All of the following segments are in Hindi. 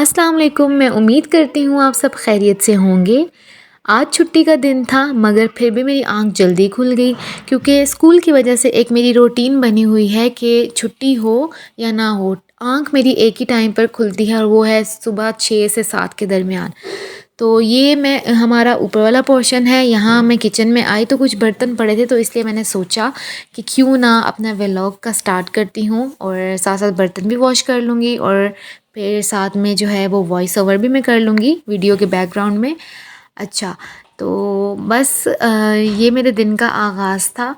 अस्सलाम वालेकुम। मैं उम्मीद करती हूँ आप सब खैरियत से होंगे। आज छुट्टी का दिन था मगर फिर भी मेरी आँख जल्दी खुल गई क्योंकि स्कूल की वजह से एक मेरी रूटीन बनी हुई है कि छुट्टी हो या ना हो, आँख मेरी एक ही टाइम पर खुलती है और वो है सुबह 6 से 7 के दरमियान। तो ये मैं हमारा ऊपर वाला पोर्शन है। यहाँ मैं किचन में आई तो कुछ बर्तन पड़े थे, तो इसलिए मैंने सोचा कि क्यों ना अपना व्लॉग का स्टार्ट करती हूँ और साथ साथ बर्तन भी वॉश कर लूँगी और फिर साथ में जो है वो वॉइस ओवर भी मैं कर लूँगी वीडियो के बैकग्राउंड में। अच्छा, तो बस ये मेरे दिन का आगाज़ था।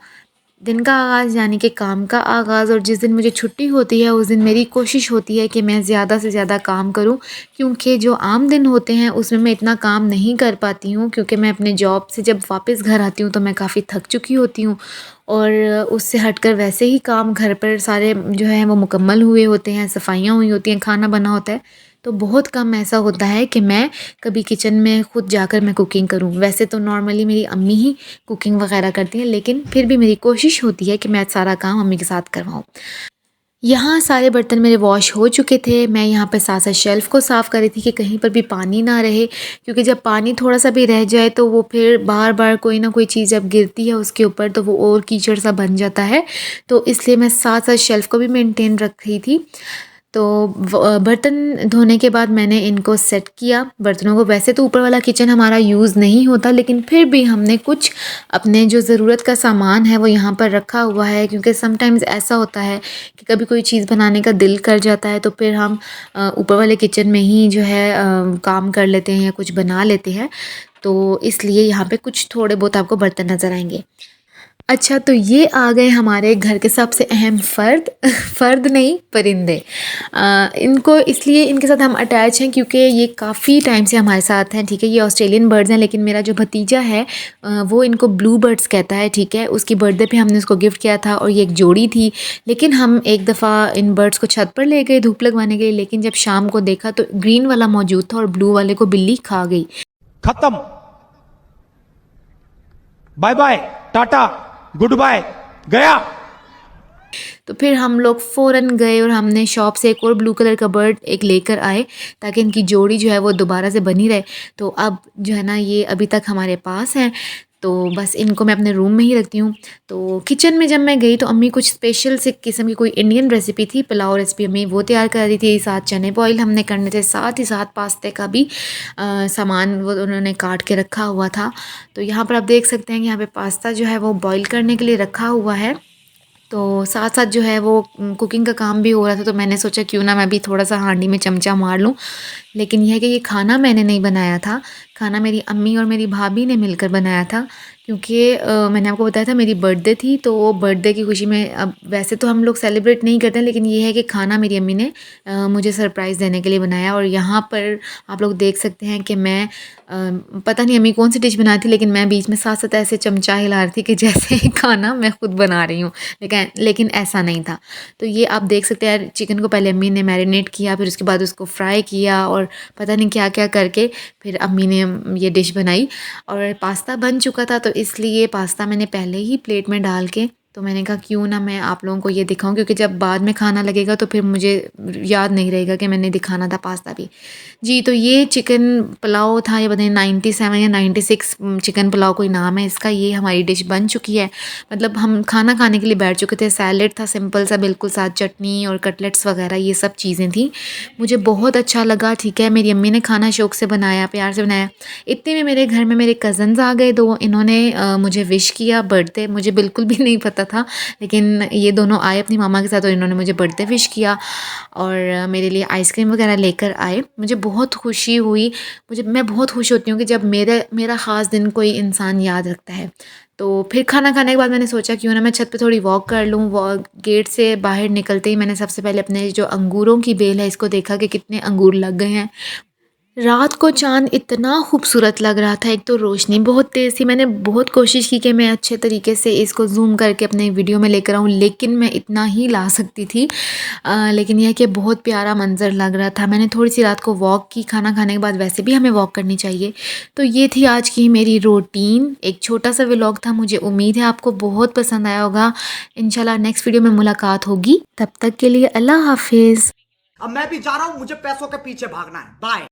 दिन का आगाज़ यानी कि काम का आगाज़, और जिस दिन मुझे छुट्टी होती है उस दिन मेरी कोशिश होती है कि मैं ज़्यादा से ज़्यादा काम करूं, क्योंकि जो आम दिन होते हैं उसमें मैं इतना काम नहीं कर पाती हूं क्योंकि मैं अपने जॉब से जब वापस घर आती हूं तो मैं काफ़ी थक चुकी होती हूं और उससे हटकर वैसे ही काम घर पर सारे जो है वो मुकम्मल हुए होते हैं, सफाइयाँ हुई होती हैं, खाना बना होता है। तो बहुत कम ऐसा होता है कि मैं कभी किचन में खुद जाकर मैं कुकिंग करूं। वैसे तो नॉर्मली मेरी अम्मी ही कुकिंग वगैरह करती हैं, लेकिन फिर भी मेरी कोशिश होती है कि मैं सारा काम मम्मी के साथ करवाऊँ। यहाँ सारे बर्तन मेरे वॉश हो चुके थे। मैं यहाँ पे साथ-साथ शेल्फ़ को साफ़ कर रही थी कि कहीं पर भी पानी ना रहे, क्योंकि जब पानी थोड़ा-सा भी रह जाए तो वो फिर बार-बार कोई ना कोई चीज़ जब गिरती है उसके ऊपर तो वो और कीचड़-सा बन जाता है। तो इसलिए मैं साथ-साथ शेल्फ़ को भी मेंटेन रख रही थी। तो बर्तन धोने के बाद मैंने इनको सेट किया बर्तनों को। वैसे तो ऊपर वाला किचन हमारा यूज़ नहीं होता, लेकिन फिर भी हमने कुछ अपने जो ज़रूरत का सामान है वो यहाँ पर रखा हुआ है, क्योंकि समटाइम्स ऐसा होता है कि कभी कोई चीज़ बनाने का दिल कर जाता है तो फिर हम ऊपर वाले किचन में ही जो है काम कर लेते हैं या कुछ बना लेते हैं। तो इसलिए यहाँ पे कुछ थोड़े बहुत आपको बर्तन नज़र आएंगे। अच्छा, तो ये आ गए हमारे घर के सबसे अहम फ़र्द फ़र्द नहीं, परिंदे। इनको इसलिए इनके साथ हम अटैच हैं क्योंकि ये काफ़ी टाइम से हमारे साथ हैं, ठीक है। ये ऑस्ट्रेलियन बर्ड्स हैं, लेकिन मेरा जो भतीजा है वो इनको ब्लू बर्ड्स कहता है, ठीक है। उसकी बर्थडे पे हमने उसको गिफ्ट किया था और ये एक जोड़ी थी। लेकिन हम एक दफ़ा इन बर्ड्स को छत पर ले गए धूप लगवाने के लिए, लेकिन जब शाम को देखा तो ग्रीन वाला मौजूद था और ब्लू वाले को बिल्ली खा गई। खत्म, bye bye, tata, good bye, गया। तो फिर हम लोग फ़ौरन गए और हमने शॉप से एक और ब्लू कलर का बर्ड एक लेकर आए ताकि इनकी जोड़ी जो है वो दोबारा से बनी रहे। तो अब जो है ना ये अभी तक हमारे पास हैं। तो बस इनको मैं अपने रूम में ही रखती हूँ। तो किचन में जब मैं गई तो अम्मी कुछ स्पेशल से किस्म की कोई इंडियन रेसिपी थी, पुलाव रेसिपी अम्मी वो तैयार कर रही थी। साथ चने बॉयल हमने करने थे, साथ ही साथ पास्ते का भी सामान वो उन्होंने काट के रखा हुआ था। तो यहाँ पर आप देख सकते हैं कि यहाँ पे पास्ता जो है वो बॉईल करने के लिए रखा हुआ है। तो साथ साथ जो है वो कुकिंग का काम भी हो रहा था, तो मैंने सोचा क्यों ना मैं भी थोड़ा सा हांडी में चमचा मार लूँ। लेकिन यह है कि ये खाना मैंने नहीं बनाया था, खाना मेरी अम्मी और मेरी भाभी ने मिलकर बनाया था। क्योंकि मैंने आपको बताया था मेरी बर्थडे थी, तो वो बर्थडे की खुशी में अब वैसे तो हम लोग सेलिब्रेट नहीं करते हैं, लेकिन ये है कि खाना मेरी अम्मी ने मुझे सरप्राइज़ देने के लिए बनाया। और यहाँ पर आप लोग देख सकते हैं कि मैं पता नहीं अम्मी कौन सी डिश बनाई थी, लेकिन मैं बीच में साथ साथ ऐसे चमचा हिला रही थी कि जैसे खाना मैं खुद बना रही हूँ, लेकिन ऐसा नहीं था। तो ये आप देख सकते हैं चिकन को पहले अम्मी ने मैरिनेट किया, फिर उसके बाद उसको फ्राई किया और पता नहीं क्या क्या करके फिर अम्मी ने ये डिश बनाई। और पास्ता बन चुका था तो इसलिए पास्ता मैंने पहले ही प्लेट में डाल के, तो मैंने कहा क्यों ना मैं आप लोगों को ये दिखाऊं, क्योंकि जब बाद में खाना लगेगा तो फिर मुझे याद नहीं रहेगा कि मैंने दिखाना था पास्ता भी। जी, तो ये चिकन पुलाव था, ये बताइए 97 या 96 चिकन पुलाव कोई नाम है इसका। ये हमारी डिश बन चुकी है, मतलब हम खाना खाने के लिए बैठ चुके थे। सैलेड था सिंपल सा बिल्कुल, साथ चटनी और कटलेट्स वगैरह ये सब चीज़ें थी। मुझे बहुत अच्छा लगा, ठीक है। मेरी अम्मी ने खाना शौक़ से बनाया, प्यार से बनाया। इतने में मेरे घर में मेरे कज़न्स आ गए, दो। इन्होंने मुझे विश किया बर्थडे, मुझे बिल्कुल भी नहीं पता था, लेकिन ये दोनों आए अपनी मामा के साथ और इन्होंने मुझे बर्थडे विश किया और मेरे लिए आइसक्रीम वगैरह लेकर आए। मुझे बहुत खुशी हुई। मैं बहुत खुश होती हूँ कि जब मेरा ख़ास दिन कोई इंसान याद रखता है। तो फिर खाना खाने के बाद मैंने सोचा क्यों ना मैं छत पे थोड़ी वॉक कर लूँ। गेट से बाहर निकलते ही मैंने सबसे पहले अपने जो अंगूरों की बेल है इसको देखा कि कितने अंगूर लग गए हैं। रात को चाँद इतना खूबसूरत लग रहा था, एक तो रोशनी बहुत तेज़ थी। मैंने बहुत कोशिश की कि मैं अच्छे तरीके से इसको ज़ूम करके अपने वीडियो में लेकर आऊँ, लेकिन मैं इतना ही ला सकती थी। लेकिन यह है कि बहुत प्यारा मंज़र लग रहा था। मैंने थोड़ी-सी रात को वॉक की, खाना खाने के बाद वैसे भी हमें वॉक करनी चाहिए। तो ये थी आज की मेरी रूटीन, एक छोटा-सा व्लॉग था। मुझे उम्मीद है आपको बहुत पसंद आया होगा। इंशाल्लाह नेक्स्ट वीडियो में मुलाकात होगी। तब तक के लिए अल्लाह हाफ़िज़। अब मैं भी जा रहा हूं, मुझे पैसों के पीछे भागना है। बाय।